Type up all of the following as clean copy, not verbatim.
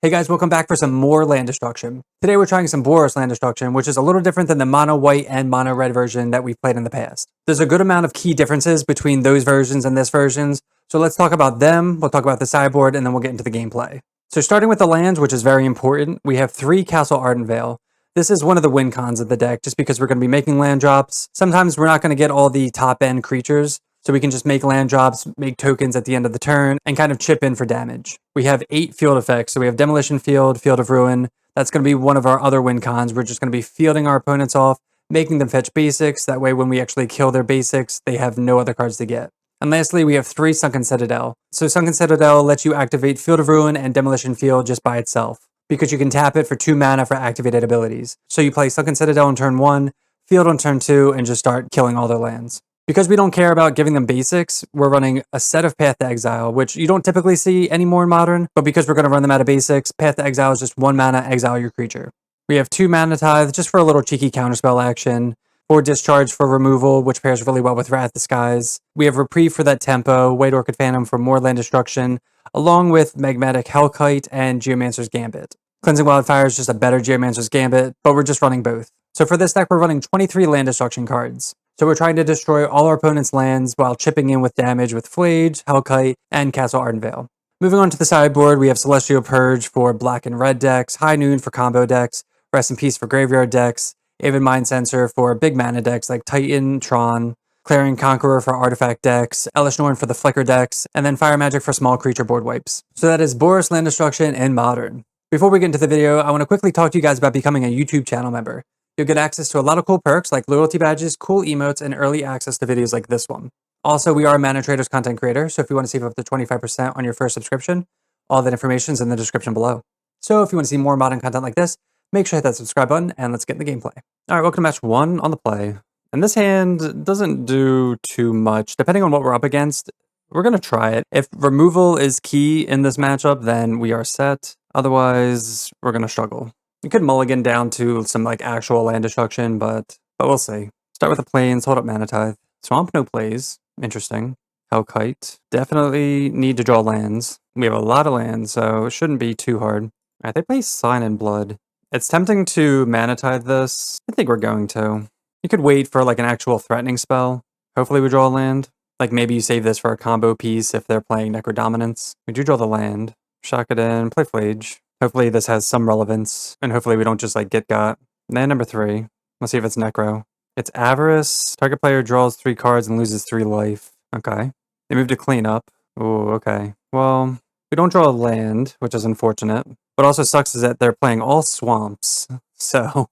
Hey guys, welcome back for some more land destruction. Today we're trying some Boros land destruction, which is a little different than the mono white and mono red version that we've played in the past. There's a good amount of key differences between those versions and this versions, so let's talk about them, we'll talk about the sideboard, and then we'll get into the gameplay. So starting with the lands, which is very important, we have 3 Castle Ardenvale. This is one of the win cons of the deck, just because we're going to be making land drops. Sometimes we're not going to get all the top end creatures, so we can just make land drops, make tokens at the end of the turn, and kind of chip in for damage. We have 8 field effects, so we have Demolition Field, Field of Ruin. That's going to be one of our other win cons. We're just going to be fielding our opponents off, making them fetch basics. That way when we actually kill their basics, they have no other cards to get. And lastly, we have 3 Sunken Citadel. So Sunken Citadel lets you activate Field of Ruin and Demolition Field just by itself, because you can tap it for 2 mana for activated abilities. So you play Sunken Citadel on turn 1, Field on turn 2, and just start killing all their lands. Because we don't care about giving them basics, we're running a set of Path to Exile, which you don't typically see anymore in Modern, but because we're going to run them out of basics, Path to Exile is just 1 mana, exile your creature. We have 2 Mana Tithe, just for a little cheeky counterspell action, 4 Discharge for removal, which pairs really well with Wrath the Skies. We have Reprieve for that tempo, White Orchid Phantom for more land destruction, along with Magmatic Hellkite and Geomancer's Gambit. Cleansing Wildfire is just a better Geomancer's Gambit, but we're just running both. So for this deck, we're running 23 land destruction cards. So we're trying to destroy all our opponent's lands while chipping in with damage with Flage, Hellkite, and Castle Ardenvale. Moving on to the sideboard, we have Celestial Purge for black and red decks, High Noon for combo decks, Rest in Peace for graveyard decks, Avid Mind Sensor for big mana decks like Titan, Tron, Clarion Conqueror for artifact decks, Elish Norn for the flicker decks, and then Fire Magic for small creature board wipes. So that is Boros land destruction in Modern. Before we get into the video, I want to quickly talk to you guys about becoming a YouTube channel member. You'll get access to a lot of cool perks like loyalty badges, cool emotes, and early access to videos like this one. Also, we are a Mana Traders content creator, so if you want to save up to 25% on your first subscription, all that information is in the description below. So if you want to see more modern content like this, make sure to hit that subscribe button, and let's get in the gameplay. Alright, welcome to match 1 on the play. And this hand doesn't do too much. Depending on what we're up against, we're going to try it. If removal is key in this matchup, then we are set. Otherwise, we're going to struggle. You could mulligan down to some like actual land destruction, but we'll see. Start with the plains, hold up Mana Tithe. Swamp no plays. Interesting. Hellkite. Definitely need to draw lands. We have a lot of lands, so it shouldn't be too hard. Alright, they play Sign in Blood. It's tempting to Mana Tithe this. I think we're going to. You could wait for like an actual threatening spell. Hopefully we draw a land. Like maybe you save this for a combo piece if they're playing Necrodominance. We do draw the land. Shock it in, play Flage. Hopefully this has some relevance, and hopefully we don't just like get got. Land number 3. Let's see if it's Necro. It's Avarice. Target player draws 3 cards and loses 3 life. Okay. They move to clean up. Ooh, okay. Well, we don't draw a land, which is unfortunate. What also sucks is that they're playing all swamps. So,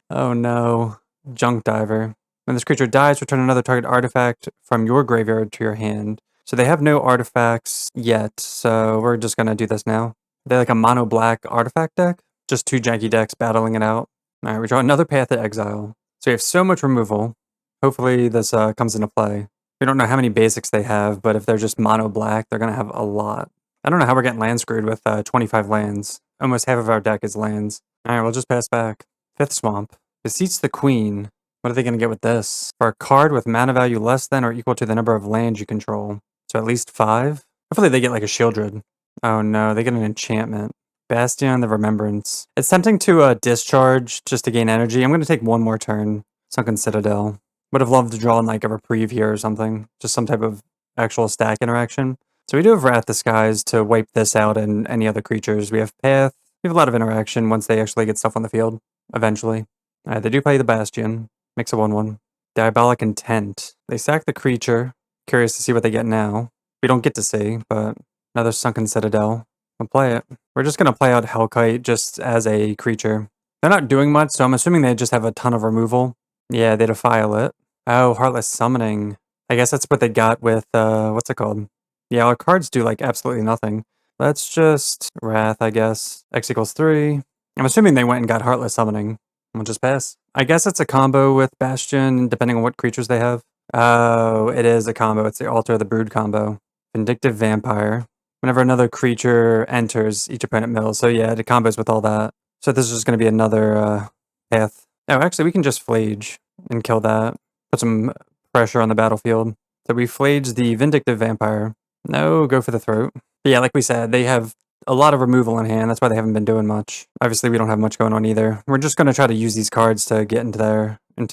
oh no. Junk Diver. When this creature dies, return another target artifact from your graveyard to your hand. So they have no artifacts yet, so we're just gonna do this now. They're like a mono black artifact deck. Just 2 janky decks battling it out. Alright, we draw another Path to Exile. So we have so much removal. Hopefully this comes into play. We don't know how many basics they have, but if they're just mono black, they're gonna have a lot. I don't know how we're getting land screwed with 25 lands. Almost half of our deck is lands. Alright, we'll just pass back. 5th Swamp. Beseech the Queen. What are they gonna get with this? For a card with mana value less than or equal to the number of lands you control. So at least 5? Hopefully they get like a Shieldred. Oh no, they get an enchantment. Bastion the Remembrance. It's tempting to discharge just to gain energy. I'm going to take one more turn. Sunken Citadel. Would have loved to draw in like a Reprieve here or something. Just some type of actual stack interaction. So we do have Wrath the Skies to wipe this out and any other creatures. We have Path. We have a lot of interaction once they actually get stuff on the field. Eventually. Alright, they do play the Bastion. Makes a 1/1. Diabolic Intent. They sack the creature. Curious to see what they get now. We don't get to see, but another Sunken Citadel. We'll play it. We're just going to play out Hellkite just as a creature. They're not doing much, so I'm assuming they just have a ton of removal. Yeah, they defile it. Oh, Heartless Summoning. I guess that's what they got with, what's it called? Yeah, our cards do, like, absolutely nothing. Let's just Wrath, I guess. X equals 3. I'm assuming they went and got Heartless Summoning. We'll just pass. I guess it's a combo with Bastion, depending on what creatures they have. Oh, it is a combo. It's the Altar of the Brood combo. Vindictive Vampire. Whenever another creature enters, each opponent mills. So yeah, it combos with all that. So this is just going to be another path. Oh, actually, we can just Flage and kill that. Put some pressure on the battlefield. So we Flage the Vindictive Vampire. No, go for the throat. But yeah, like we said, they have a lot of removal in hand. That's why they haven't been doing much. Obviously, we don't have much going on either. We're just going to try to use these cards to get into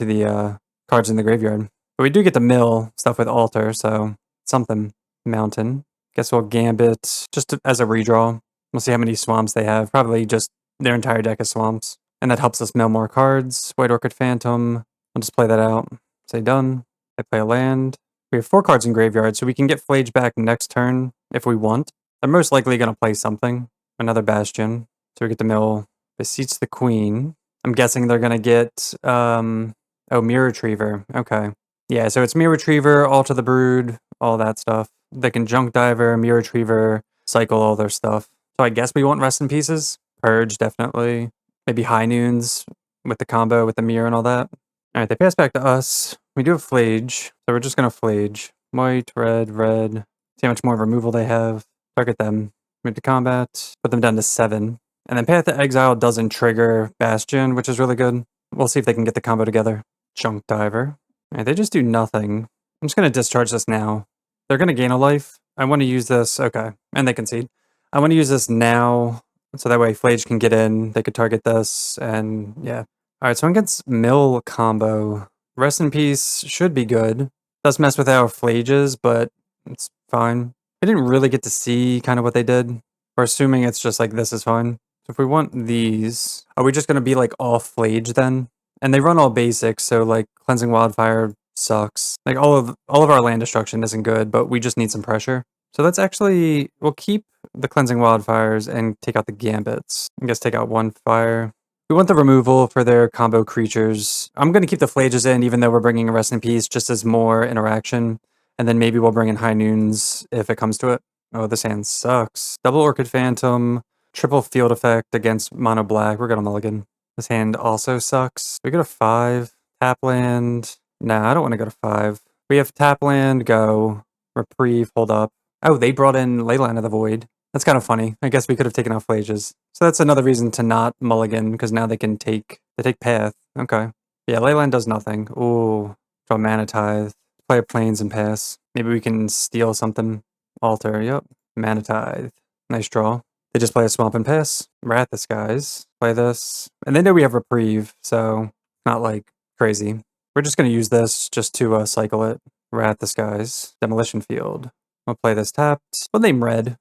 the cards in the graveyard. But we do get to mill stuff with Altar, so something. Mountain. Guess we'll Gambit just as a redraw. We'll see how many swamps they have. Probably just their entire deck of swamps. And that helps us mill more cards. White Orchid Phantom. I'll just play that out. Say done. I play a land. We have 4 cards in graveyard, so we can get Flage back next turn if we want. They're most likely going to play something. Another Bastion. So we get to mill Beseech the Queen. I'm guessing they're going to get, oh, Mirror Retriever. Okay. Yeah, so it's Mirror Retriever, Alter the Brood, all that stuff. They can Junk Diver, Mirror Retriever, cycle all their stuff. So I guess we want Rest in Pieces. Purge, definitely. Maybe High Noons with the combo with the mirror and all that. Alright, they pass back to us. We do have Flage, so we're just going to Flage. White, red, red. See how much more removal they have. Target them. Move to combat. Put them down to 7. And then Path to Exile doesn't trigger Bastion, which is really good. We'll see if they can get the combo together. Junk Diver. Alright, they just do nothing. I'm just going to discharge this now. They're going to gain a life. I want to use this. Okay, and they concede. I want to use this now, so that way Flage can get in. They could target this, and yeah. Alright, so against Mill combo. Rest in Peace should be good. Does mess with our Flages, but it's fine. I didn't really get to see kind of what they did. We're assuming it's just like this is fine. So if we want these, are we just going to be like off Flage then? And they run all basics, so like Cleansing Wildfire sucks. Like all of our land destruction isn't good, but we just need some pressure. So let's actually, we'll keep the Cleansing Wildfires and take out the Gambits. I guess take out 1 fire. We want the removal for their combo creatures. I'm going to keep the Flages in, even though we're bringing a Rest in Peace, just as more interaction. And then maybe we'll bring in High Noons if it comes to it. Oh, this hand sucks. Double Orchid Phantom, triple field effect against mono black. We're going to mulligan. This hand also sucks. We go to 5. Tap land. Nah, I don't want to go to 5. We have tap land, go. Reprieve, hold up. Oh, they brought in Leyline of the Void. That's kind of funny. I guess we could have taken out Flages. So that's another reason to not mulligan, because now they take Path. Okay. Yeah, Leyline does nothing. Ooh. Draw Mana Tithe. Play a Plains and pass. Maybe we can steal something. Alter, yep. Mana Tithe. Nice draw. They just play a Swamp and pass. Wrath the Skies. Play this. And they know we have Reprieve, so not like crazy. We're just going to use this just to cycle it. Wrath the Skies. Demolition Field. We'll play this tapped. We'll name red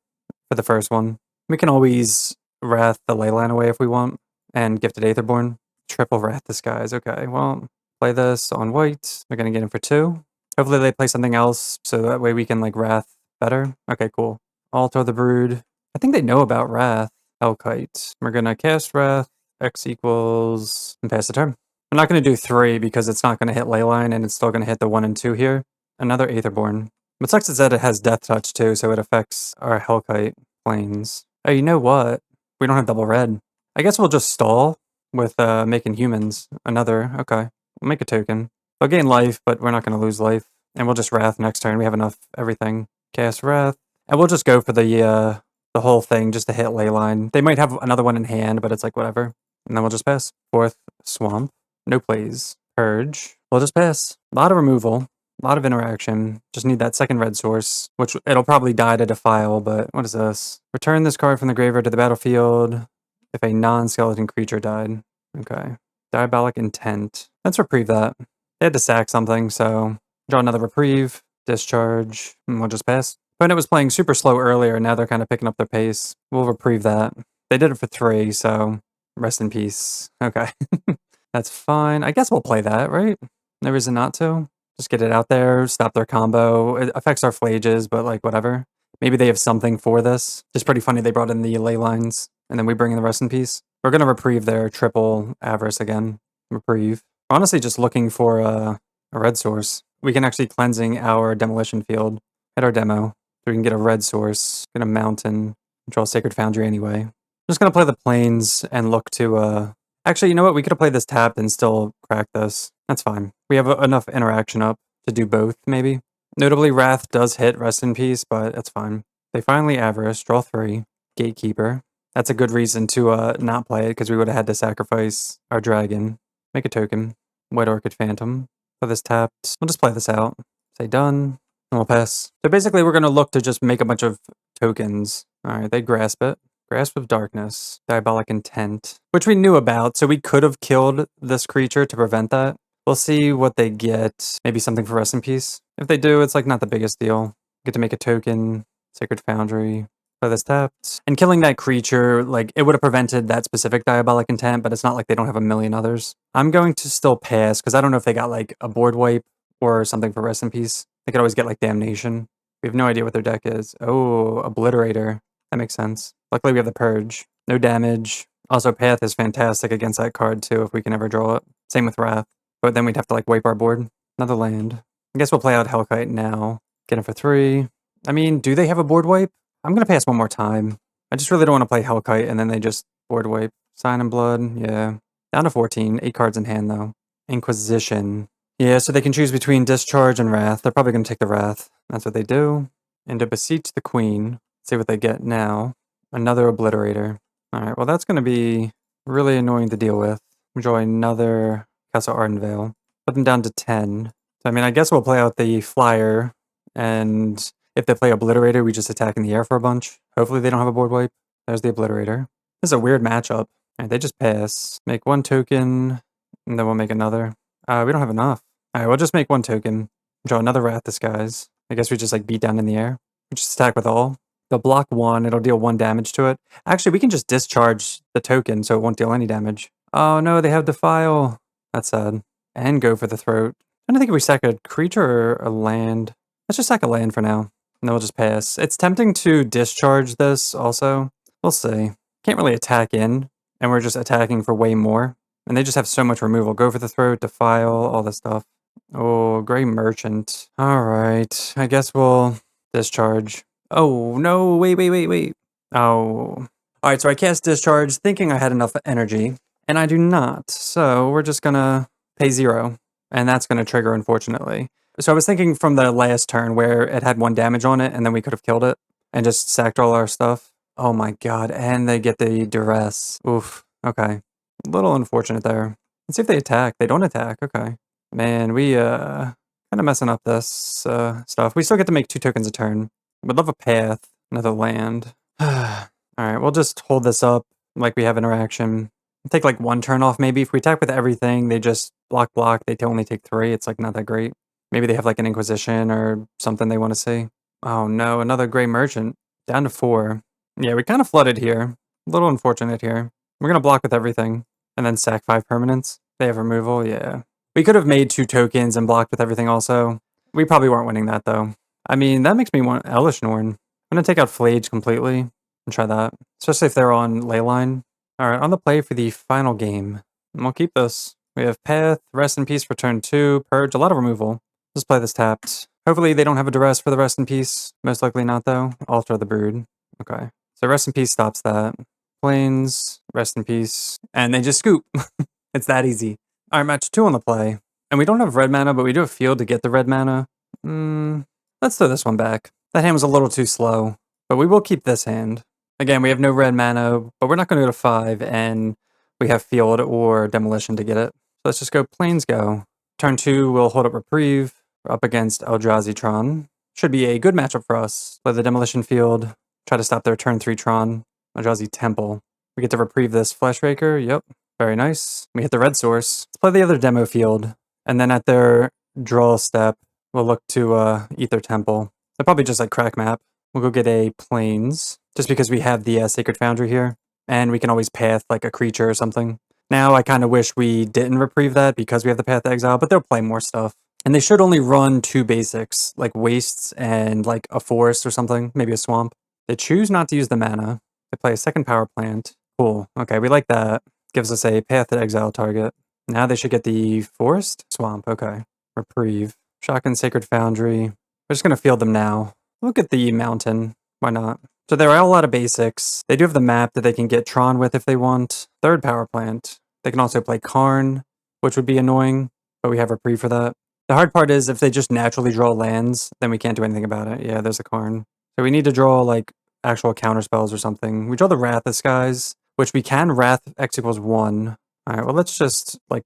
for the first one. We can always Wrath the Leyline away if we want. And Gifted Aetherborn. Triple Wrath the Skies. Okay, well, play this on white. We're going to get in for 2. Hopefully they play something else, so that way we can like Wrath better. Okay, cool. Alter the Brood. I think they know about Wrath. Hellkite. We're going to cast Wrath. X equals... and pass the turn. I'm not going to do 3 because it's not going to hit Leyline and it's still going to hit the 1 and 2 here. Another Aetherborn. What sucks is that it has Death Touch too, so it affects our Hellkite planes. Oh, you know what? We don't have double red. I guess we'll just stall with making humans. Another. Okay. We'll make a token. They'll gain life, but we're not going to lose life. And we'll just Wrath next turn. We have enough everything. Cast Wrath. And we'll just go for the whole thing just to hit Leyline. They might have another one in hand, but it's like whatever. And then we'll just pass. 4th, Swamp. No plays. Purge. We'll just pass. A lot of removal. A lot of interaction. Just need that second red source, which it'll probably die to defile, but what is this? Return this card from the graveyard to the battlefield if a non-skeleton creature died. Okay. Diabolic Intent. Let's reprieve that. They had to sack something, so draw another reprieve, discharge, and we'll just pass. When it was playing super slow earlier, now they're kind of picking up their pace. We'll reprieve that. They did it for 3, so rest in peace. Okay. That's fine. I guess we'll play that, right? No reason not to. Just get it out there, stop their combo. It affects our Flages, but like whatever. Maybe they have something for this. Just pretty funny they brought in the ley lines, and then we bring in the rest in peace. We're going to reprieve their triple Avarice again. Reprieve. Honestly, just looking for a red source. We can actually cleansing our demolition field at our demo. So we can get a red source, get a mountain, draw Sacred Foundry anyway. I'm just going to play the plains and look to... Actually, you know what? We could have played this tapped and still cracked this. That's fine. We have enough interaction up to do both, maybe. Notably, Wrath does hit Rest in Peace, but that's fine. They finally Avarice, draw 3, Gatekeeper. That's a good reason to not play it, because we would have had to sacrifice our dragon. Make a token. White Orchid Phantom. For this tapped. We'll just play this out. Say done. And we'll pass. So basically, we're going to look to just make a bunch of tokens. Alright, they grasp it. Grasp of Darkness, Diabolic Intent, which we knew about, so we could have killed this creature to prevent that. We'll see what they get. Maybe something for Rest in Peace. If they do, it's like not the biggest deal. Get to make a token, Sacred Foundry, play this tapped. And killing that creature, like, it would have prevented that specific Diabolic Intent, but it's not like they don't have a million others. I'm going to still pass, because I don't know if they got, like, a board wipe or something for Rest in Peace. They could always get, like, Damnation. We have no idea what their deck is. Oh, Obliterator. That makes sense. Luckily, we have the Purge. No damage. Also, Path is fantastic against that card, too, if we can ever draw it. Same with Wrath. But then we'd have to, like, wipe our board. Another land. I guess we'll play out Hellkite now. Get it for 3. I mean, do they have a board wipe? I'm going to pass one more time. I just really don't want to play Hellkite, and then they just board wipe. Sign and Blood, yeah. Down to 14. 8 cards in hand, though. Inquisition. Yeah, so they can choose between Discharge and Wrath. They're probably going to take the Wrath. That's what they do. And to Beseech the Queen. Let's see what they get now. Another Obliterator. Alright, well that's going to be really annoying to deal with. Draw another Castle Ardenvale. Put them down to 10. So, I mean, I guess we'll play out the Flyer, and if they play Obliterator, we just attack in the air for a bunch. Hopefully they don't have a board wipe. There's the Obliterator. This is a weird matchup. Alright, they just pass. Make 1 token, and then we'll make another. We don't have enough. Alright, we'll just make 1 token. Draw another Wrath Disguise. I guess we just like beat down in the air. We just attack with all. They'll block 1, it'll deal 1 damage to it. Actually, we can just discharge the token so it won't deal any damage. Oh no, they have Defile. That's sad. And go for the Throat. I don't think if we sack a creature or a land. Let's just sack a land for now. And then we'll just pass. It's tempting to discharge this also. We'll see. Can't really attack in, and we're just attacking for way more. And they just have so much removal. Go for the Throat, Defile, all this stuff. Oh, Grey Merchant. Alright, I guess we'll discharge. Oh, no, wait. Oh. Alright, so I cast Discharge thinking I had enough energy, and I do not. So we're just gonna pay 0, and that's gonna trigger, unfortunately. So I was thinking from the last turn where it had 1 damage on it, and then we could have killed it, and just sacked all our stuff. Oh my god, and they get the Duress. Oof, okay. A little unfortunate there. Let's see if they attack. They don't attack, okay. Man, we, kind of messing up this, stuff. We still get to make 2 tokens a turn. Would love a Path, another land. Alright, we'll just hold this up like we have interaction. Take like 1 turn off maybe. If we attack with everything, they just block, they only take 3. It's like not that great. Maybe they have like an Inquisition or something they want to see. Oh no, another Grey Merchant. Down to 4. Yeah, we kind of flooded here. A little unfortunate here. We're going to block with everything. And then sack 5 permanents. They have removal, yeah. We could have made 2 tokens and blocked with everything also. We probably weren't winning that though. I mean, that makes me want Elesh Norn. I'm going to take out Flage completely and try that. Especially if they're on Leyline. Alright, on the play for the final game. And we'll keep this. We have Path, Rest in Peace for turn 2, Purge, a lot of removal. Just play this tapped. Hopefully they don't have a Duress for the Rest in Peace. Most likely not though. Altar the Brood. Okay. So Rest in Peace stops that. Plains, Rest in Peace. And they just scoop. It's that easy. Alright, match 2 on the play. And we don't have red mana, but we do have field to get the red mana. Let's throw this one back. That hand was a little too slow, but we will keep this hand. Again, we have no red mana, but we're not going to go to 5, and we have field or demolition to get it. So let's just go Plains go. Turn 2, we'll hold up Reprieve. We're up against Eldrazi Tron. Should be a good matchup for us. Play the demolition field. Try to stop their turn 3 Tron. Eldrazi Temple. We get to Reprieve this Fleshraker. Yep. Very nice. We hit the red source. Let's play the other demo field. And then at their draw step, we'll look to Ether Temple. They'll probably just like crack map. We'll go get a Plains, just because we have the Sacred Foundry here. And we can always path like a creature or something. Now I kind of wish we didn't Reprieve that because we have the Path to Exile, but they'll play more stuff. And they should only run 2 basics, like Wastes and like a Forest or something, maybe a Swamp. They choose not to use the mana. They play a second Power Plant. Cool. Okay, we like that. Gives us a Path to Exile target. Now they should get the Forest? Swamp, okay. Reprieve. Shotgun Sacred Foundry. We're just going to field them now. Look at the Mountain. Why not? So there are a lot of basics. They do have the map that they can get Tron with if they want. Third Power Plant. They can also play Karn, which would be annoying, but we have Reprieve for that. The hard part is if they just naturally draw lands, then we can't do anything about it. Yeah, there's a Karn. So we need to draw like actual counter spells or something. We draw the Wrath Disguise, which we can Wrath X equals 1. Alright, well let's just like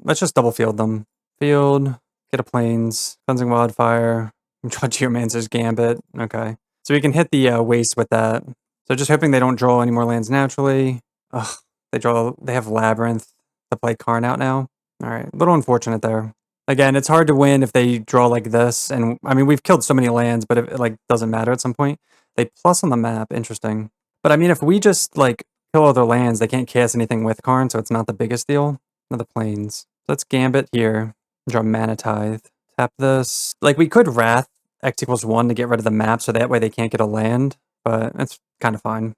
let's just double field them. Field, get a Plains, Cleansing Wildfire, draw Geomancer's Gambit. Okay. So we can hit the Waste with that. So just hoping they don't draw any more lands naturally. Ugh, they have Labyrinth to play Karn out now. All right, a little unfortunate there. Again, it's hard to win if they draw like this, and I mean, we've killed so many lands, but it like doesn't matter at some point. They plus on the map, interesting. But I mean, if we just like kill other lands, they can't cast anything with Karn, so it's not the biggest deal. Another plains. So let's Gambit here. Draw Mana Tithe. Tap this. Like, we could Wrath X=1 to get rid of the map, so that way they can't get a land, but it's kind of fine.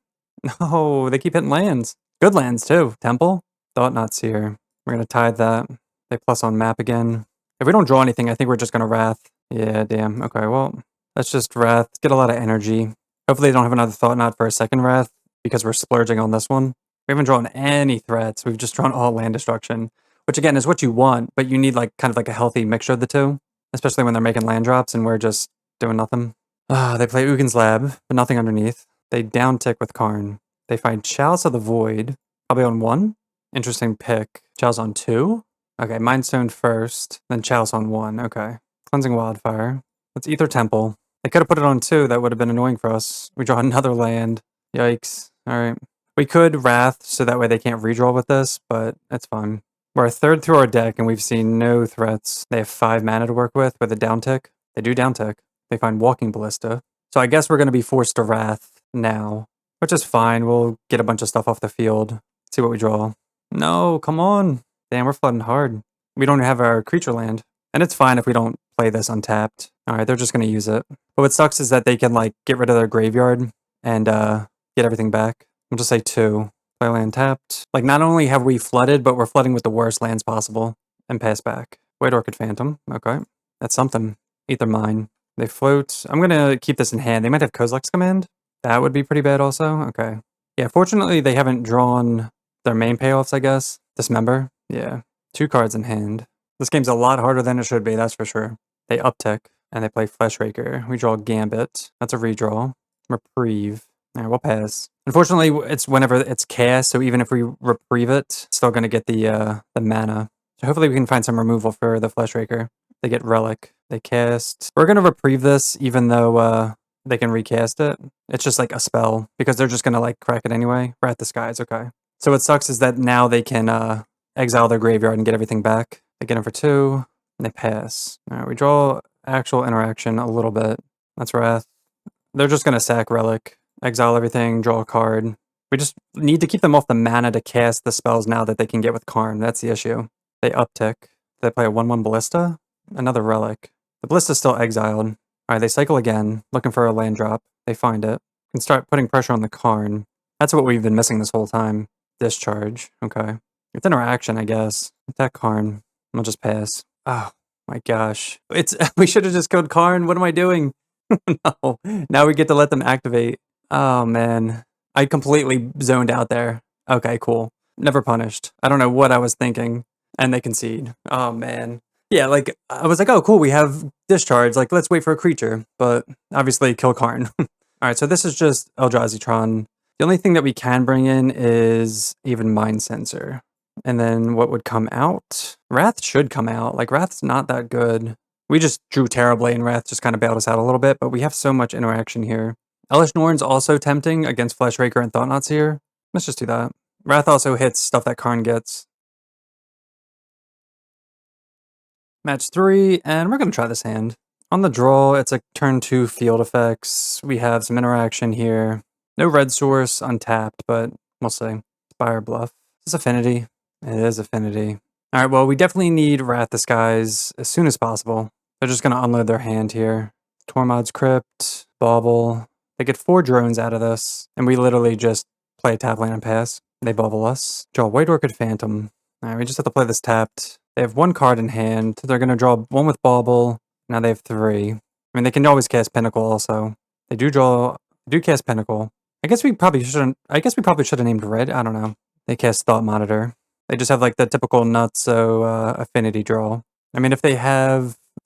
No, they keep hitting lands. Good lands, too. Temple. Thought Not Seer. We're going to tithe that. They plus on map again. If we don't draw anything, I think we're just going to Wrath. Yeah, damn. Okay, well, let's just Wrath. Get a lot of energy. Hopefully they don't have another Thought Knot for a second Wrath, because we're splurging on this one. We haven't drawn any threats. We've just drawn all land destruction, which again is what you want, but you need like kind of like a healthy mixture of the two, especially when they're making land drops and we're just doing nothing. They play Ugin's Lab, but nothing underneath. They down tick with Karn. They find Chalice of the Void, probably on 1. Interesting pick. Chalice on 2. Okay, Mindstone first, then Chalice on 1. Okay. Cleansing Wildfire. Let's Ether Temple. They could have put it on 2. That would have been annoying for us. We draw another land. Yikes. All right. We could Wrath, so that way they can't redraw with this, but it's fine. We're a third through our deck, and we've seen no threats. They have 5 mana to work with a downtick. They do downtick. They find Walking Ballista. So I guess we're going to be forced to Wrath now, which is fine. We'll get a bunch of stuff off the field. See what we draw. No, come on. Damn, we're flooding hard. We don't have our creature land. And it's fine if we don't play this untapped. All right, they're just going to use it. But what sucks is that they can like get rid of their graveyard and get everything back. I'll just say 2. Play land tapped. Like, not only have we flooded, but we're flooding with the worst lands possible. And pass back. White Orchid Phantom. Okay. That's something. Ether Mine. They float. I'm going to keep this in hand. They might have Kozilek's Command. That would be pretty bad also. Okay. Yeah, fortunately, they haven't drawn their main payoffs, I guess. Dismember. Yeah. 2 cards in hand. This game's a lot harder than it should be, that's for sure. They uptick, and they play Fleshraker. We draw Gambit. That's a redraw. Reprieve. All right, we'll pass. Unfortunately, it's whenever it's cast, so even if we Reprieve it, it's still going to get the mana. So hopefully we can find some removal for the Fleshraker. They get Relic. They cast. We're going to Reprieve this, even though they can recast it. It's just like a spell, because they're just going to like crack it anyway. Wrath the Skies, okay. So what sucks is that now they can exile their graveyard and get everything back. They get them for 2, and they pass. All right, we draw actual interaction a little bit. That's Wrath. They're just going to sack Relic, exile everything, draw a card. We just need to keep them off the mana to cast the spells now that they can get with Karn. That's the issue. They uptick. They play a 1/1 Ballista. Another Relic. The Ballista's still exiled. All right, they cycle again, looking for a land drop. They find it. Can start putting pressure on the Karn. That's what we've been missing this whole time. Discharge. Okay. It's interaction, I guess. Attack Karn. I'll just pass. Oh my gosh. We should have just killed Karn. What am I doing? No. Now we get to let them activate. Oh man. I completely zoned out there. Okay, cool. Never punished. I don't know what I was thinking. And they concede. Oh man. Yeah, like I was like, oh cool, we have discharge. Like, let's wait for a creature. But obviously kill Karn. Alright, so this is just Eldrazi Tron. The only thing that we can bring in is even Mind Sensor. And then what would come out? Wrath should come out. Like, Wrath's not that good. We just drew terribly, and Wrath just kind of bailed us out a little bit, but we have so much interaction here. Elesh Norn's also tempting against Fleshraker and Thought Knot's here. Let's just do that. Wrath also hits stuff that Karn gets. Match 3, and we're going to try this hand. On the draw, it's a turn 2 field effects. We have some interaction here. No red source, untapped, but we'll see. Spire Bluff. Is this Affinity? It is Affinity. Alright, well, we definitely need Wrath the Skies as soon as possible. They're just going to unload their hand here. Tormod's Crypt, Bauble. They get 4 drones out of this, and we literally just play tap land and pass. They bubble us. Draw White Orchid Phantom. Alright, we just have to play this tapped. They have 1 card in hand. They're going to draw 1 with Bauble. Now they have 3. I mean, they can always cast Pinnacle also. They do cast Pinnacle. I guess we probably should have named red. I don't know. They cast Thought Monitor. They just have like the typical nutso Affinity draw. I mean, if they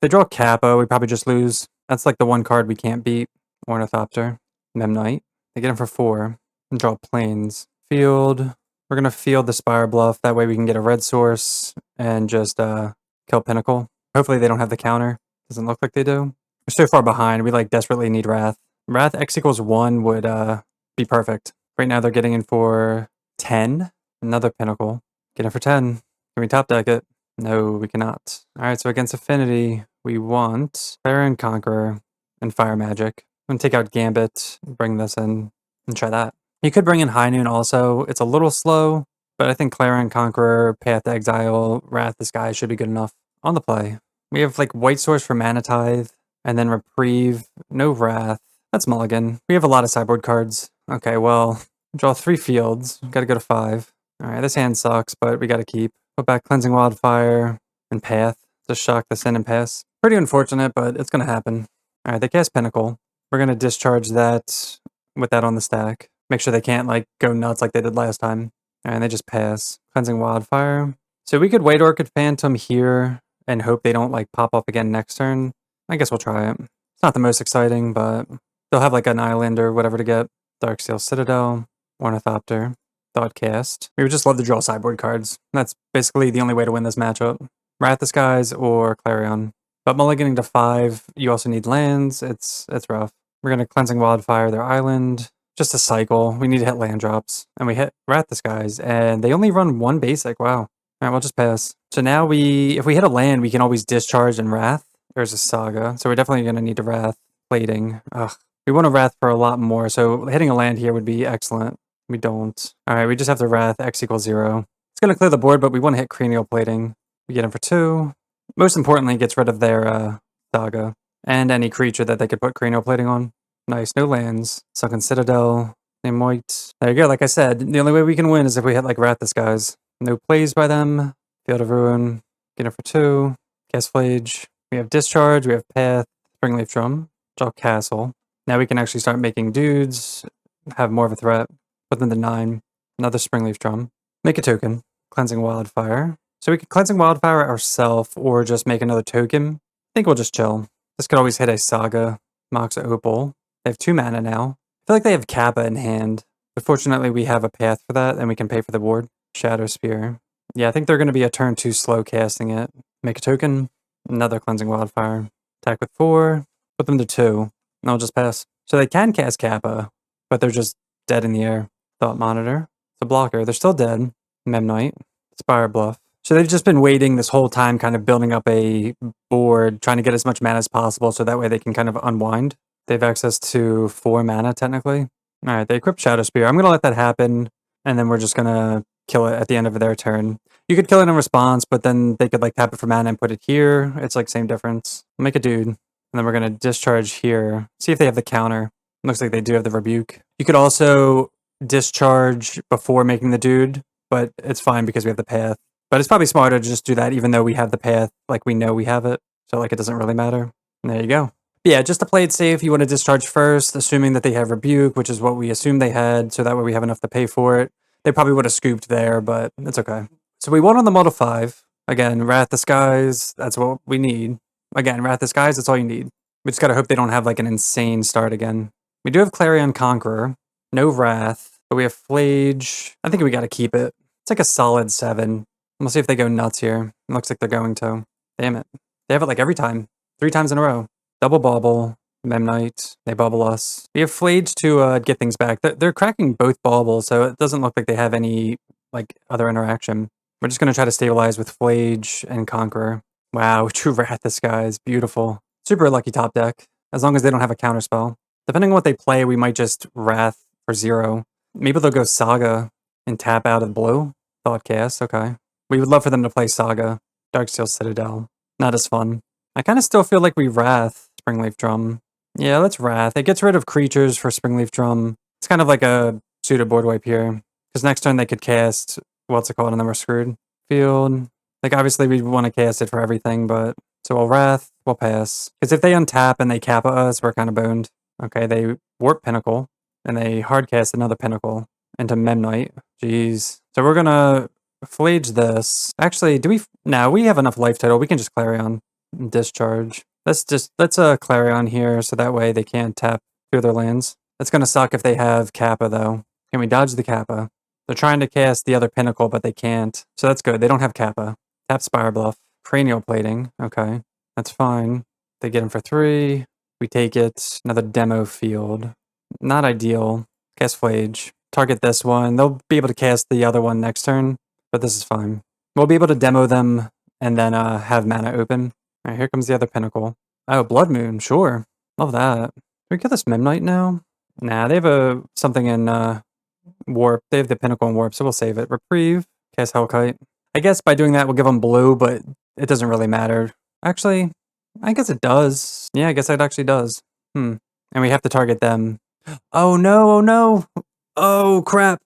draw Kappa, we probably just lose. That's like the 1 card we can't beat. Ornithopter. Memnite. They get him for 4. And draw Plains. Field. We're going to field the Spire Bluff. That way we can get a red source and just kill Pinnacle. Hopefully they don't have the counter. Doesn't look like they do. We're so far behind. We like desperately need Wrath. Wrath X=1 would be perfect. Right now they're getting in for 10. Another Pinnacle. Get in for 10. Can we top deck it? No, we cannot. Alright, so against Affinity, we want Clarion Conqueror and Fire Magic. I'm gonna take out Gambit, bring this in, and try that. You could bring in High Noon also. It's a little slow, but I think Clarion Conqueror, Path to Exile, Wrath the Sky should be good enough. On the play. We have like White Source for Mana Tithe, and then Reprieve, no Wrath. That's mulligan. We have a lot of sideboard cards. Okay, well, draw 3 fields. Gotta go to 5. Alright, this hand sucks, but we gotta keep. Put back Cleansing Wildfire and Path. Just shock this in and pass. Pretty unfortunate, but it's gonna happen. Alright, they cast Pinnacle. We're gonna discharge that with that on the stack. Make sure they can't like go nuts like they did last time. Alright, and they just pass. Cleansing Wildfire. So we could wait Orchid Phantom here and hope they don't like pop up again next turn. I guess we'll try it. It's not the most exciting, but they'll have like an island or whatever to get. Darksteel Citadel, Ornithopter, Thoughtcast. We would just love to draw sideboard cards. That's basically the only way to win this matchup. Wrath the Skies or Clarion. But mulliganing to 5, you also need lands. It's rough. We're gonna Cleansing Wildfire their island. Just a cycle. We need to hit land drops. And we hit Wrath the Skies, and they only run 1 basic. Wow. Alright, we'll just pass. So now if we hit a land, we can always discharge and Wrath. There's a Saga. So we're definitely going to need to Wrath. Plating. Ugh. We want to Wrath for a lot more, so hitting a land here would be excellent. We don't. Alright, we just have to Wrath. X equals 0. It's going to clear the board, but we want to hit Cranial Plating. We get in for 2. Most importantly, gets rid of their Saga. And any creature that they could put Cranial Plating on. Nice. No lands. Sunken Citadel. Name White. There you go. Like I said, the only way we can win is if we hit like Wrath the Skies. No plays by them. Field of Ruin. Get in for 2. Cast Flage. We have Discharge. We have Path. Springleaf Drum. Draw Castle. Now we can actually start making dudes. Have more of a threat. Put them to 9. Another Springleaf Drum. Make a token. Cleansing Wildfire. So we could Cleansing Wildfire ourselves or just make another token. I think we'll just chill. This could always hit a Saga. Mox Opal. They have 2 mana now. I feel like they have Kappa in hand. But fortunately we have a path for that and we can pay for the board. Shadow Spear. Yeah, I think they're going to be a turn 2 slow casting it. Make a token. Another Cleansing Wildfire. Attack with 4. Put them to 2. And I'll just pass. So they can cast Kappa, but they're just dead in the air. Thought Monitor. It's a blocker. They're still dead. Memnite. Spire Bluff. So they've just been waiting this whole time, kind of building up a board, trying to get as much mana as possible so that way they can kind of unwind. They have access to 4 mana, technically. Alright, they equipped Shadow Spear. I'm going to let that happen, and then we're just going to kill it at the end of their turn. You could kill it in response, but then they could like tap it for mana and put it here. It's like same difference. Make a dude. And then we're going to discharge here. See if they have the counter. Looks like they do have the Rebuke. You could also discharge before making the dude, but it's fine because we have the path. But it's probably smarter to just do that even though we have the path, like we know we have it. So like it doesn't really matter. And there you go. Yeah, just to play it safe, you want to discharge first, assuming that they have Rebuke, which is what we assumed they had, so that way we have enough to pay for it. They probably would have scooped there, but it's okay. So we won on the Model 5. Again, Wrath the Skies, that's what we need. Again, Wrath the Skies, that's all you need. We just gotta hope they don't have like an insane start again. We do have Clarion Conqueror. No Wrath, but we have Flage. I think we gotta keep it. It's like a solid 7. We'll see if they go nuts here. It looks like they're going to. Damn it. They have it like every time. 3 times in a row. Double Bauble. Memnite. They bubble us. We have Flage to get things back. They're cracking both baubles, so it doesn't look like they have any like other interaction. We're just going to try to stabilize with Flage and Conqueror. Wow, true Wrath the Skies. Beautiful. Super lucky top deck. As long as they don't have a counterspell. Depending on what they play, we might just Wrath for 0. Maybe they'll go Saga and tap out of the blue. Thoughtcast, okay. We would love for them to play Saga. Darksteel Citadel. Not as fun. I kind of still feel like we Wrath Springleaf Drum. Yeah, let's Wrath. It gets rid of creatures for Springleaf Drum. It's kind of like a pseudo board wipe here. Because next turn they could cast, what's it called, and then we're screwed. Field. Like, obviously we want to cast it for everything, but... So we'll Wrath, we'll pass. Because if they untap and they Kappa us, we're kind of boned. Okay, they Warp Pinnacle. And they hardcast another Pinnacle into Memnite. Jeez. So we're gonna Flage this. Actually, no, we have enough life total. We can just Clarion and discharge. Let's Clarion here, so that way they can't tap through their lands. It's gonna suck if they have Kappa, though. Can we dodge the Kappa? They're trying to cast the other Pinnacle, but they can't. So that's good. They don't have Kappa. Tap Spire Bluff. Cranial Plating. Okay. That's fine. They get him for 3. We take it. Another demo field. Not ideal. Cast Flage. Target this one. They'll be able to cast the other one next turn, but this is fine. We'll be able to demo them and then have mana open. All right, here comes the other Pinnacle. Oh, Blood Moon, sure. Love that. Can we kill this Memnite now? Nah, they have something in Warp. They have the Pinnacle in Warp, so we'll save it. Reprieve, cast Hellkite. I guess by doing that, we'll give them blue, but it doesn't really matter. Actually, I guess it does. Yeah, I guess it actually does. And we have to target them. Oh no, oh no. Oh crap.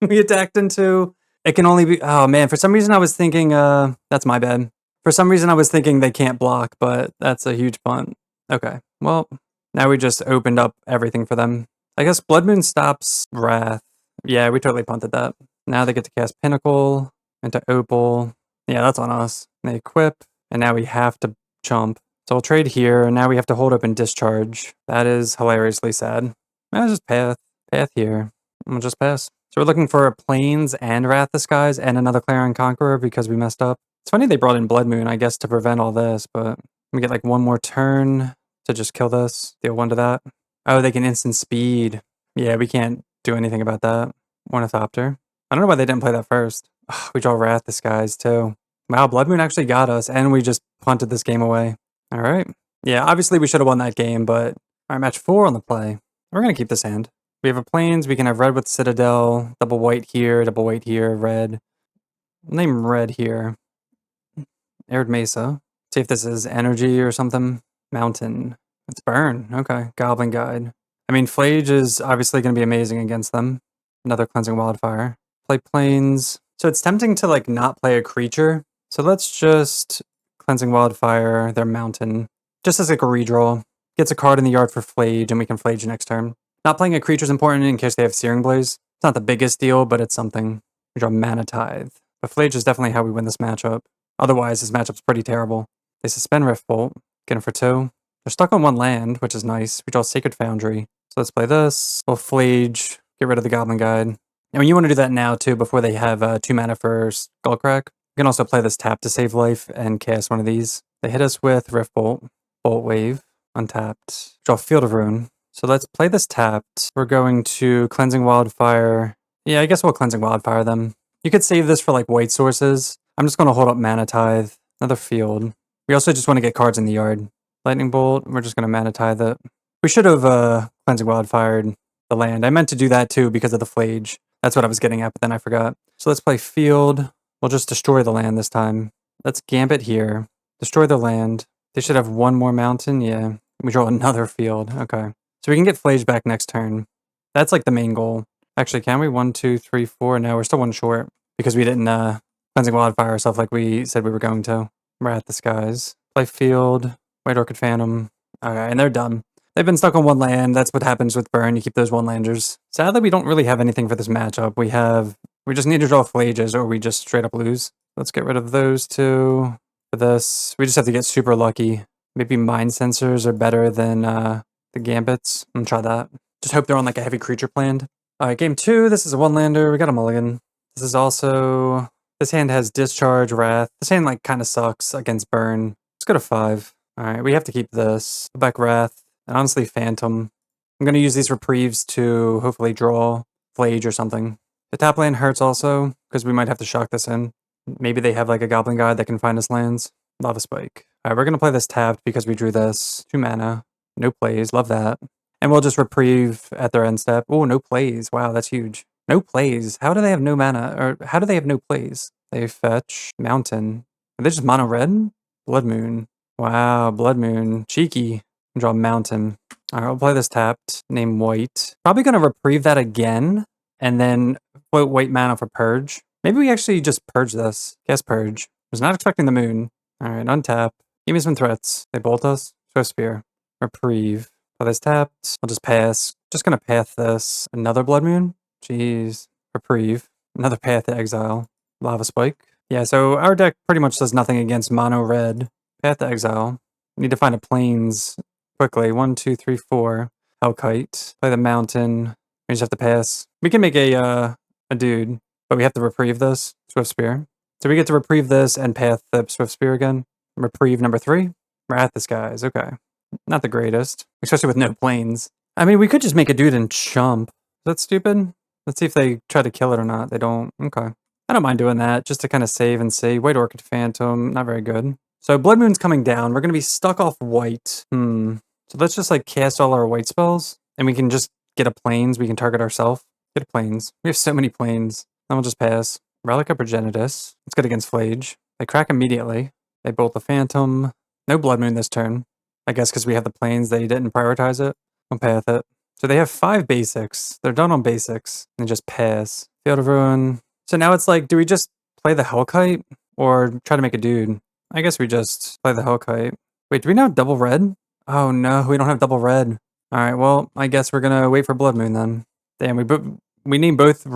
We attacked into... It can only be... Oh man, for some reason I was thinking... That's my bad. For some reason I was thinking they can't block, but that's a huge punt. Okay, well, now we just opened up everything for them. I guess Blood Moon stops Wrath. Yeah, we totally punted that. Now they get to cast Pinnacle into Opal. Yeah, that's on us. They equip, and now we have to chump. So we'll trade here, and now we have to hold up and discharge. That is hilariously sad. I'll just path here. We'll just pass. So we're looking for Plains and Wrath Disguise and another Clarion Conqueror because we messed up. It's funny they brought in Blood Moon, I guess, to prevent all this, but we get like one more turn to just kill this. Deal 1 to that. Oh, they can instant speed. Yeah, we can't do anything about that. Ornithopter. I don't know why they didn't play that first. Ugh, we draw Wrath Disguise too. Wow, Blood Moon actually got us, and we just punted this game away. All right. Yeah, obviously we should have won that game, but all right, match 4 on the play. We're going to keep this hand. We have a Plains. We can have red with Citadel, double white here, red. Name red here. Arid Mesa. See if this is energy or something. Mountain. It's burn. Okay. Goblin Guide. I mean, Flage is obviously going to be amazing against them. Another Cleansing Wildfire. Play Plains. So it's tempting to like not play a creature. So let's just Cleansing Wildfire, their Mountain. Just as like a redraw. Gets a card in the yard for Flage, and we can Flage next turn. Not playing a creature is important in case they have Searing Blaze. It's not the biggest deal, but it's something. We draw Mana Tithe. But Flage is definitely how we win this matchup. Otherwise, this matchup's pretty terrible. They suspend Rift Bolt. Get him for 2. They're stuck on 1 land, which is nice. We draw Sacred Foundry. So let's play this. We'll Flage. Get rid of the Goblin Guide. And when you want to do that now, too, before they have 2 mana for Skullcrack, you can also play this tap to save life and cast one of these. They hit us with Rift Bolt. Bolt Wave. Untapped. Draw Field of Ruin. So let's play this tapped. We're going to Cleansing Wildfire. Yeah, I guess we'll Cleansing Wildfire them. You could save this for like white sources. I'm just going to hold up Mana Tithe. Another field. We also just want to get cards in the yard. Lightning Bolt. We're just going to Mana Tithe it. We should have Cleansing Wildfired the land. I meant to do that too because of the Flage. That's what I was getting at, but then I forgot. So let's play field. We'll just destroy the land this time. Let's Gambit here. Destroy the land. They should have 1 more mountain. Yeah. We draw another field. Okay. So we can get Flage back next turn. That's like the main goal. Actually, can we? 1, 2, 3, 4. No, we're still 1 short because we didn't Cleansing Wildfire ourselves like we said we were going to. Wrath Disguise. Play field. White Orchid Phantom. Okay, and they're done. They've been stuck on 1 land. That's what happens with burn. You keep those 1-landers. Sadly, we don't really have anything for this matchup. We just need to draw Flages or we just straight up lose. Let's get rid of those 2. For this, we just have to get super lucky. Maybe Mind Sensors are better than the Gambits. I'm gonna try that. Just hope they're on like a heavy creature planned. Alright, game 2. This is a 1-lander. We got a mulligan. This is also... This hand has Discharge, Wrath. This hand like kind of sucks against burn. Let's go to 5. Alright, we have to keep this. Go back Wrath. And honestly, Phantom. I'm gonna use these Reprieves to hopefully draw Flage or something. The top land hurts also, because we might have to shock this in. Maybe they have like a Goblin Guide that can find us lands. Lava Spike. Alright, we're gonna play this tapped because we drew this. 2 mana. No plays. Love that. And we'll just Reprieve at their end step. Oh, no plays. Wow, that's huge. No plays. How do they have no mana? Or how do they have no plays? They fetch Mountain. Are they just mono red? Blood Moon. Wow, Blood Moon. Cheeky. Draw Mountain. Alright, we'll play this tapped. Name White. Probably gonna Reprieve that again. And then float white mana for Purge. Maybe we actually just Purge this. Guess Purge. Was not expecting the moon. Alright, untap. Give me some threats. They bolt us. Swift Spear. Reprieve. Play this tapped. I'll just pass. Just gonna path this. Another Blood Moon? Jeez. Reprieve. Another path to Exile. Lava Spike. Yeah, so our deck pretty much does nothing against mono red. Path to Exile. Need to find a Plains quickly. 1, 2, 3, 4. Hellkite. Play the Mountain. We just have to pass. We can make a dude, but we have to Reprieve this. Swift Spear. So we get to Reprieve this and path the Swift Spear again. Reprieve number 3. Wrath Disguise. Okay. Not the greatest, especially with no Plains. I mean, we could just make a dude and chump. that stupid? Let's see if they try to kill it or not. They don't. Okay. I don't mind doing that just to kind of save and see. White Orchid Phantom, not very good. So Blood Moon's coming down. We're going to be stuck off white. So let's just like cast all our white spells and we can just get a plains. We can target ourselves. Get a plains. We have so many plains. Then we'll just pass. Relic of Progenitus. It's good against Flage. They crack immediately. They bolt the Phantom. No Blood Moon this turn. I guess because we have the plains, they didn't prioritize it. We'll path it. So they have 5 basics. They're done on basics. And just pass. Field of Ruin. So now it's like, do we just play the Hellkite or try to make a dude? I guess we just play the Hellkite. Wait, do we now have double red? Oh no, we don't have double red. All right, well, I guess we're gonna wait for Blood Moon then. Damn, we named both.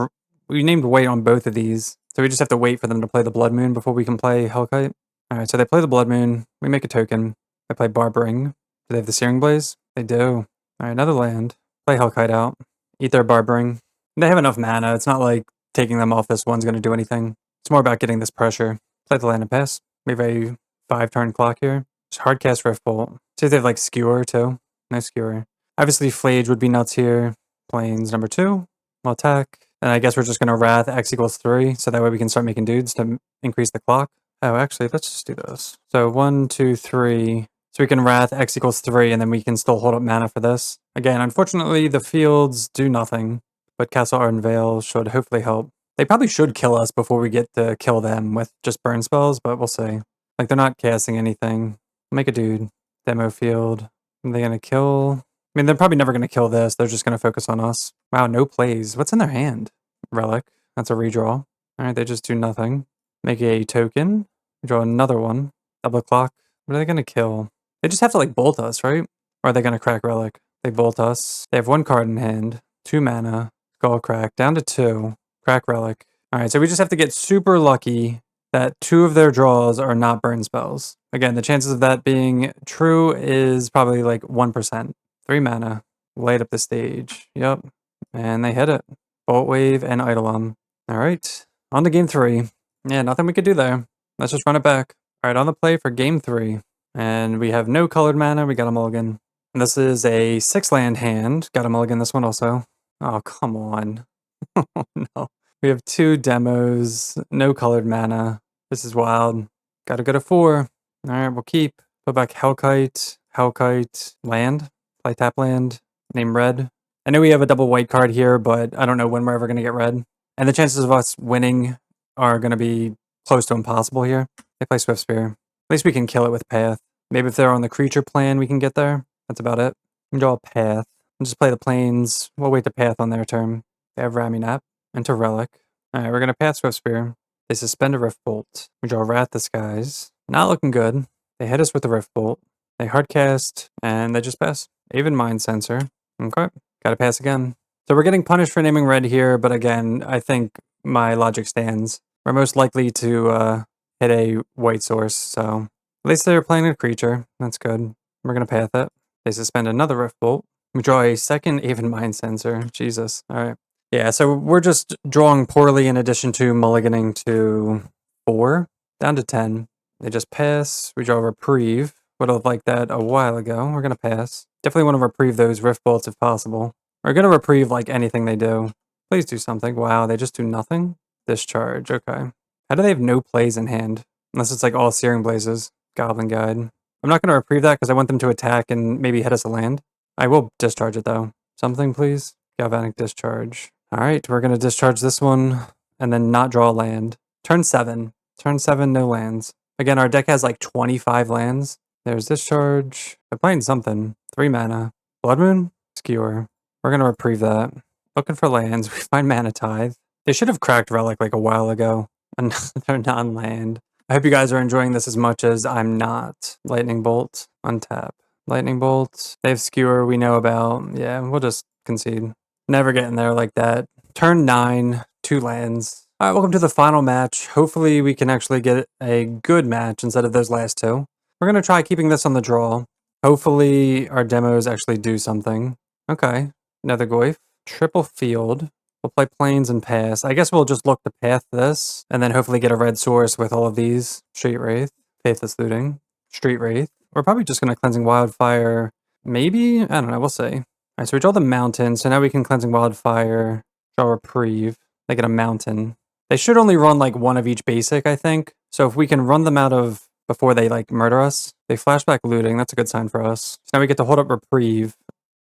We named white on both of these, so we just have to wait for them to play the Blood Moon before we can play Hellkite. All right, so they play the Blood Moon. We make a token. They play Barbering. Do they have the Searing Blaze? They do. All right, another land. Play Hellkite out. Eat their Barbering. They have enough mana. It's not like taking them off this one's gonna do anything. It's more about getting this pressure. Play the land and pass. We have a 5-turn clock here. Just hard cast Riftbolt. See if they have like Skewer too. No Skewer. Obviously Flage would be nuts here. Plains number 2. We'll attack. And I guess we're just gonna Wrath X equals 3, so that way we can start making dudes to increase the clock. Oh, actually, let's just do this. So 1, 2, 3. So we can Wrath X equals 3, and then we can still hold up mana for this. Again, unfortunately, the fields do nothing, but Castle Ardenvale should hopefully help. They probably should kill us before we get to kill them with just burn spells, but we'll see. Like, they're not casting anything. Make a dude. Demo field. Are they gonna kill? I mean, they're probably never gonna kill this. They're just gonna focus on us. Wow, no plays. What's in their hand? Relic. That's a redraw. Alright, they just do nothing. Make a token. Draw another one. Double clock. What are they gonna kill? They just have to, like, bolt us, right? Or are they gonna crack Relic? They bolt us. They have 1 card in hand. 2 mana. Skull crack. Down to 2. Crack Relic. Alright, so we just have to get super lucky that 2 of their draws are not burn spells. Again, the chances of that being true is probably like 1%. 3 mana. Light up the stage. Yep. And they hit it. Bolt Wave and Eidolon. Alright. On to game 3. Yeah, nothing we could do there. Let's just run it back. Alright, on the play for game 3. And we have no colored mana. We got a mulligan. And this is a 6-land hand. Got a mulligan this one also. Oh, come on. Oh, no. We have 2 demos. No colored mana. This is wild. Gotta go to 4. Alright, we'll keep. Put back Hellkite. Hellkite. Land. Play tap land. Name red. I know we have a double white card here, but I don't know when we're ever going to get red. And the chances of us winning are going to be close to impossible here. They play Swift Spear. At least we can kill it with Path. Maybe if they're on the creature plan, we can get there. That's about it. We can draw a Path. And just play the plains. We'll wait the Path on their turn. They have Ramunap. Enter Relic. Alright, we're going to Path Swift Spear. They suspend a Rift Bolt. We draw Wrath Disguise. Not looking good. They hit us with the Rift Bolt. They hardcast, and they just pass. Even Mind Sensor. Okay. Gotta pass again. So we're getting punished for naming red here, but again, I think my logic stands. We're most likely to hit a white source, so at least they're playing a creature. That's good. We're gonna path it. They suspend another Rift Bolt. We draw a second Even Mind Sensor. Jesus. Alright. Yeah, so we're just drawing poorly in addition to mulliganing to 4. Down to 10. They just pass. We draw Reprieve. Would have liked that a while ago. We're gonna pass. Definitely want to reprieve those Rift Bolts if possible. We're gonna reprieve like anything they do. Please do something. Wow, they just do nothing? Discharge, okay. How do they have no plays in hand? Unless it's like all Searing Blazes. Goblin Guide. I'm not gonna reprieve that because I want them to attack and maybe hit us a land. I will discharge it though. Something please? Galvanic Discharge. Alright, we're gonna discharge this one and then not draw a land. Turn 7. Turn 7, no lands. Again, our deck has like 25 lands. There's Discharge. They're playing something. 3 mana. Blood Moon? Skewer. We're gonna reprieve that. Looking for lands. We find Mana Tithe. They should have cracked Relic like a while ago. Another non-land. I hope you guys are enjoying this as much as I'm not. Lightning Bolt. Untap. Lightning Bolt. They have Skewer we know about. Yeah, we'll just concede. Never getting there like that. Turn 9. 2 lands. Alright, welcome to the final match. Hopefully we can actually get a good match instead of those last 2. We're going to try keeping this on the draw. Hopefully our demos actually do something. Okay, another Goyf. Triple field. We'll play plains and pass. I guess we'll just look to path this, and then hopefully get a red source with all of these. Street Wraith. Faithless Looting. Street Wraith. We're probably just going to Cleansing Wildfire. Maybe? I don't know, we'll see. Alright, so we draw the mountain, so now we can Cleansing Wildfire, draw Reprieve. They get a mountain. They should only run like one of each basic, I think. So if we can run them out of before they like murder us, they flashback looting, that's a good sign for us. So now we get to hold up Reprieve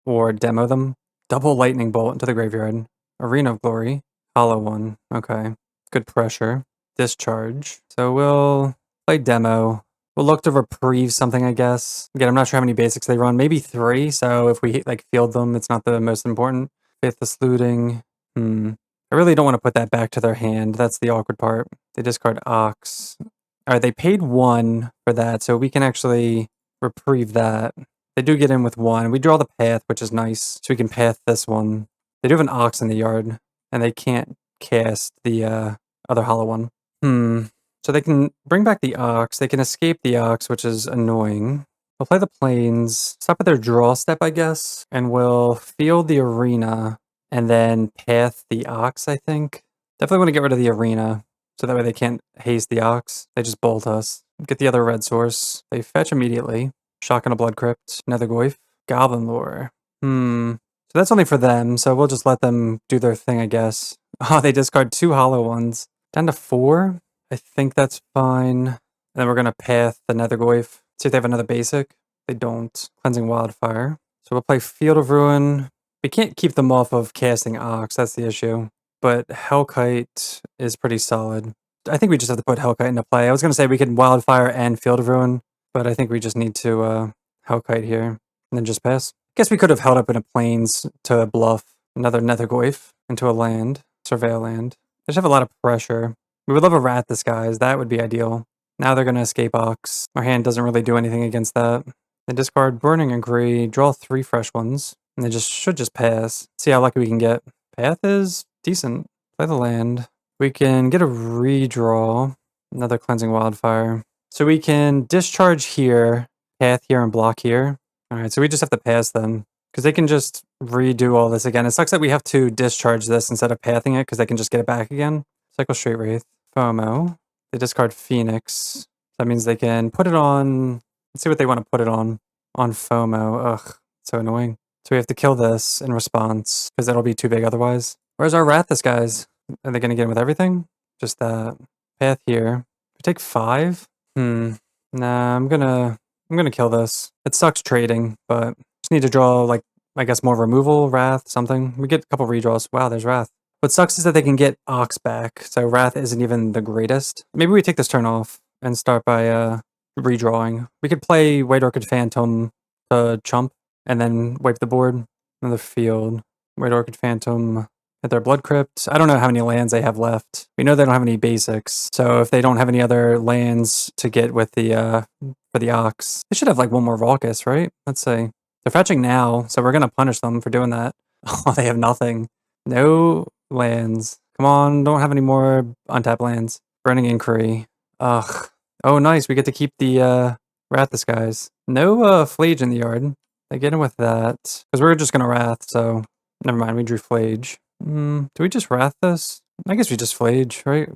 or demo them. Double Lightning Bolt into the graveyard. Arena of Glory. Hollow one. Okay. Good pressure. Discharge. So we'll play demo. We'll look to Reprieve something, I guess. Again, I'm not sure how many basics they run. Maybe 3, so if we like field them, it's not the most important. Faithless Looting. I really don't want to put that back to their hand. That's the awkward part. They discard Ox. Alright, they paid 1 for that, so we can actually Reprieve that. They do get in with 1. We draw the path, which is nice, so we can path this one. They do have an Ox in the yard, and they can't cast the other hollow one. So they can bring back the Ox. They can escape the Ox, which is annoying. We'll play the Plains, stop at their draw step, I guess, and we'll field the Arena, and then path the Ox, I think. Definitely want to get rid of the Arena, so that way they can't haste the Ox. They just bolt us. Get the other red source. They fetch immediately. Shock and a Blood Crypt. Nethergoyf. Goblin Lore. So that's only for them, so we'll just let them do their thing, I guess. Oh, they discard 2 hollow ones. Down to 4? I think that's fine. And then we're going to path the Nethergoyf. See if they have another basic. They don't. Cleansing Wildfire. So we'll play Field of Ruin. We can't keep them off of casting Ox, that's the issue. But Hellkite is pretty solid. I think we just have to put Hellkite into play. I was going to say we can Wildfire and Field of Ruin, but I think we just need to Hellkite here and then just pass. Guess we could have held up in a Plains to bluff another Nethergoyf into a land, Surveil land. They just have a lot of pressure. We would love a Rat Disguise, that would be ideal. Now they're going to escape Ox. Our hand doesn't really do anything against that. They discard Burning Inquiry, draw 3 fresh ones, and they should just pass. See how lucky we can get. Path is decent. Play the land. We can get a redraw, another Cleansing Wildfire. So we can discharge here, path here, and block here. Alright, so we just have to pass them, because they can just redo all this again. It sucks that we have to discharge this instead of pathing it, because they can just get it back again. Cycle Straight Wraith. FOMO. They discard Phoenix. That means they can put it on... Let's see what they want to put it on. On FOMO. Ugh, so annoying. So we have to kill this in response, because that'll be too big otherwise. Where's our Wrath Disguise? Are they going to get in with everything? Just that. Path here. We take 5? Nah, I'm gonna kill this. It sucks trading, but just need to draw, like, I guess more removal, Wrath, something. We get a couple redraws. Wow, there's Wrath. What sucks is that they can get Ox back, so Wrath isn't even the greatest. Maybe we take this turn off and start by redrawing. We could play White Orchid Phantom to chump, and then wipe the board. Another field. White Orchid Phantom at their Blood Crypt. I don't know how many lands they have left. We know they don't have any basics, so if they don't have any other lands to get with the for the Ox, they should have like one more Raucous, right? Let's say. They're fetching now, so we're gonna punish them for doing that. Oh, they have nothing. No lands. Come on, don't have any more untapped lands. Burning Inquiry. Ugh. Oh, nice. We get to keep the Wrath Disguise. No Flage in the yard. They get in with that. Because we're just going to Wrath, so never mind. We drew Flage. Do we just Wrath this? I guess we just Flage, right?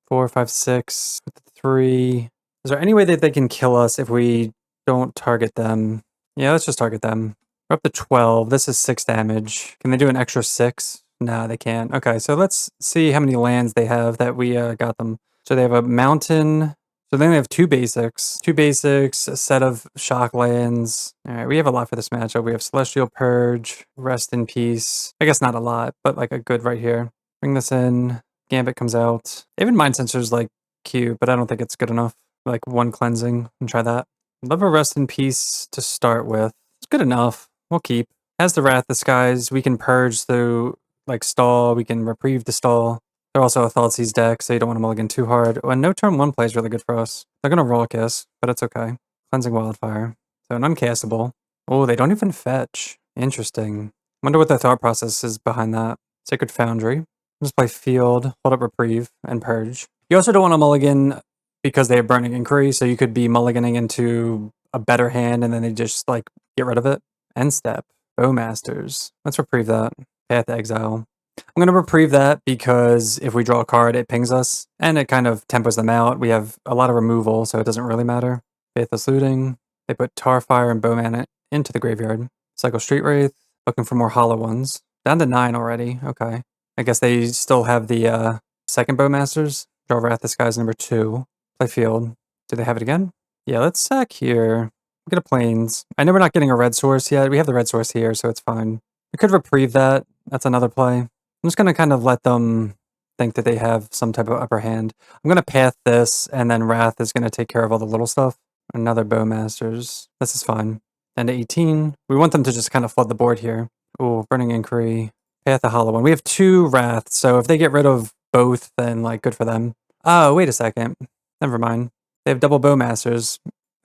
4, 5, 6 with the 3. Is there any way that they can kill us if we don't target them? Yeah, let's just target them. We're up to 12. This is 6 damage. Can they do an extra 6? No, they can't. Okay, so let's see how many lands they have that we got them. So they have a mountain. So then they have 2 basics. 2 basics, a set of shock lands. Alright, we have a lot for this matchup. We have Celestial Purge, Rest in Peace. I guess not a lot, but like a good right here. Bring this in. Gambit comes out. Even Mind Sensor's like cute, but I don't think it's good enough. Like 1 cleansing and try that. Love a Rest in Peace to start with. It's good enough. We'll keep. As the Wrath Disguise, we can purge through like stall, we can Reprieve the stall. They're also a Thoughtseize deck, so you don't want to mulligan too hard. Oh, and no turn 1 play is really good for us. They're going to Raucous, but it's okay. Cleansing Wildfire. So an uncastable. Oh, they don't even fetch. Interesting. Wonder what the thought process is behind that. Sacred Foundry. Just play Field, hold up Reprieve, and Purge. You also don't want to mulligan because they have Burning Inquiry, so you could be mulliganing into a better hand, and then they just, like, get rid of it. End step. Bowmasters. Let's Reprieve that. Path Exile. I'm going to Reprieve that because if we draw a card, it pings us, and it kind of tempos them out. We have a lot of removal, so it doesn't really matter. Faithless Looting. They put Tarfire and Bowman into the graveyard. Cycle Street Wraith. Looking for more hollow ones. Down to 9 already. Okay. I guess they still have the second Bowmasters. Draw Wrath Disguise number 2. Play field. Do they have it again? Yeah, let's sack here. Get a Plains. I know we're not getting a red source yet. We have the red source here, so it's fine. We could Reprieve that. That's another play. I'm just going to kind of let them think that they have some type of upper hand. I'm going to path this, and then Wrath is going to take care of all the little stuff. Another Bowmasters. This is fine. And 18. We want them to just kind of flood the board here. Ooh, Burning Inquiry. Path the hollow one. We have 2 Wrath, so if they get rid of both, then like good for them. Oh, wait a second. Never mind. They have double Bowmasters.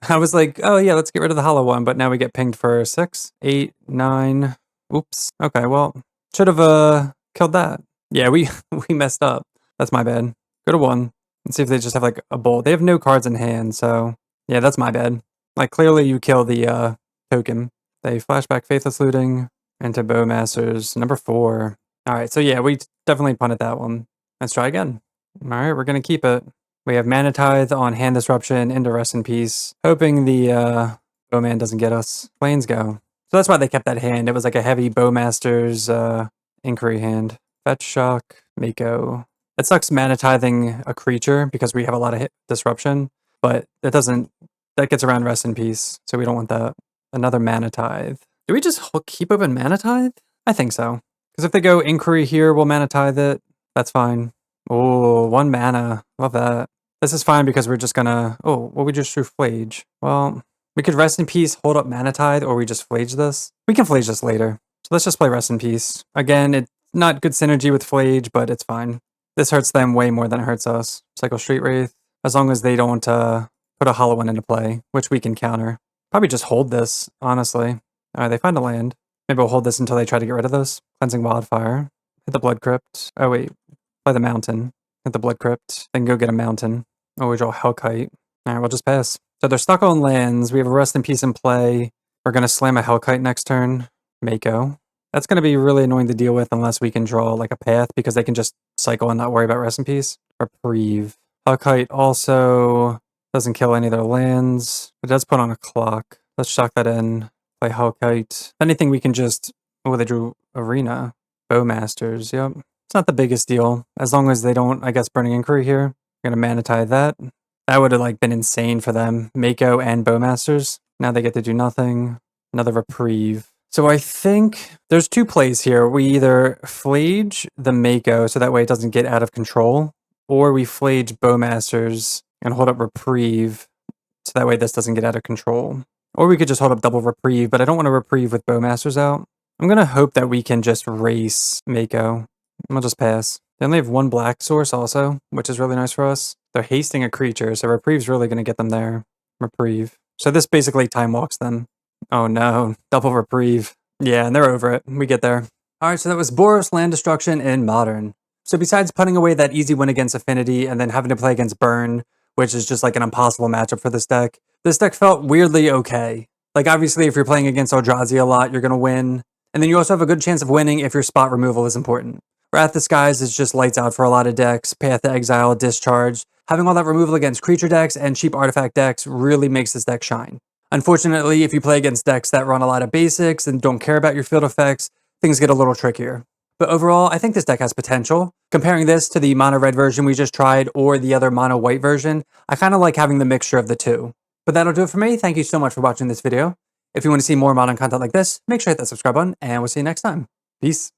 I was like, oh yeah, let's get rid of the hollow one, but now we get pinged for 6, 8, 9. Oops. Okay, well, should have killed that. Yeah, we messed up. That's my bad. Go to 1. Let's see if they just have like a bolt. They have no cards in hand, so yeah, that's my bad. Like clearly you kill the token. They flashback Faithless Looting into Bowmasters number 4. All right, so yeah, we definitely punted that one. Let's try again. All right, we're gonna keep it. We have Mana Tithe on Hand Disruption into Rest in Peace, hoping the Bowman doesn't get us. Plains go. So that's why they kept that hand. It was like a heavy Bowmaster's Inquiry hand. Fetch Shock, Mako. It sucks Mana Tithing a creature because we have a lot of hit disruption, but it doesn't, that gets around Rest in Peace, so we don't want that. Another Mana Tithe. Do we just keep open Mana Tithe? I think so. Because if they go Inquiry here, we'll Mana Tithe it. That's fine. Oh, 1 mana. Love that. This is fine because we're just gonna... Oh, well, we just drew Flage. Well, we could Rest in Peace, hold up Mana Tithe, or we just Flage this. We can Flage this later. So let's just play Rest in Peace. Again, it's not good synergy with Flage, but it's fine. This hurts them way more than it hurts us. Cycle Street Wraith. As long as they don't put a hollow one into play, which we can counter. Probably just hold this, honestly. Alright, they find a land. Maybe we'll hold this until they try to get rid of this. Cleansing Wildfire. Hit the Blood Crypt. Oh, wait. Play the Mountain. Hit the Blood Crypt. Then go get a Mountain. Oh, we draw Hellkite. Alright, we'll just pass. So they're stuck on lands. We have a Rest in Peace in play. We're going to slam a Hellkite next turn. Mako. That's going to be really annoying to deal with unless we can draw like a path because they can just cycle and not worry about Rest in Peace. Reprieve. Hellkite also doesn't kill any of their lands. It does put on a clock. Let's shock that in. Play Hellkite. Anything we can just... Oh, they drew Arena. Bowmasters, yep. It's not the biggest deal. As long as they don't, I guess, Burning Inquiry here. We're going to Mana Tithe that. That would have like been insane for them. Mako and Bowmasters. Now they get to do nothing. Another Reprieve. So I think there's 2 plays here. We either Flage the Mako so that way it doesn't get out of control, or we Flage Bowmasters and hold up Reprieve so that way this doesn't get out of control. Or we could just hold up double Reprieve, but I don't want to Reprieve with Bowmasters out. I'm going to hope that we can just race Mako. We'll just pass. They only have 1 black source also, which is really nice for us. They're hasting a creature, so Reprieve's really going to get them there. Reprieve. So this basically time walks them. Oh no, double Reprieve. Yeah, and they're over it. We get there. Alright, so that was Boros Land Destruction in Modern. So besides putting away that easy win against Affinity and then having to play against Burn, which is just like an impossible matchup for this deck felt weirdly okay. Like obviously if you're playing against Eldrazi a lot, you're going to win. And then you also have a good chance of winning if your spot removal is important. Wrath Disguise is just lights out for a lot of decks. Path to Exile, Discharge. Having all that removal against creature decks and cheap artifact decks really makes this deck shine. Unfortunately, if you play against decks that run a lot of basics and don't care about your field effects, things get a little trickier. But overall, I think this deck has potential. Comparing this to the mono red version we just tried or the other mono white version, I kind of like having the mixture of the two. But that'll do it for me. Thank you so much for watching this video. If you want to see more modern content like this, make sure to hit that subscribe button, and we'll see you next time. Peace.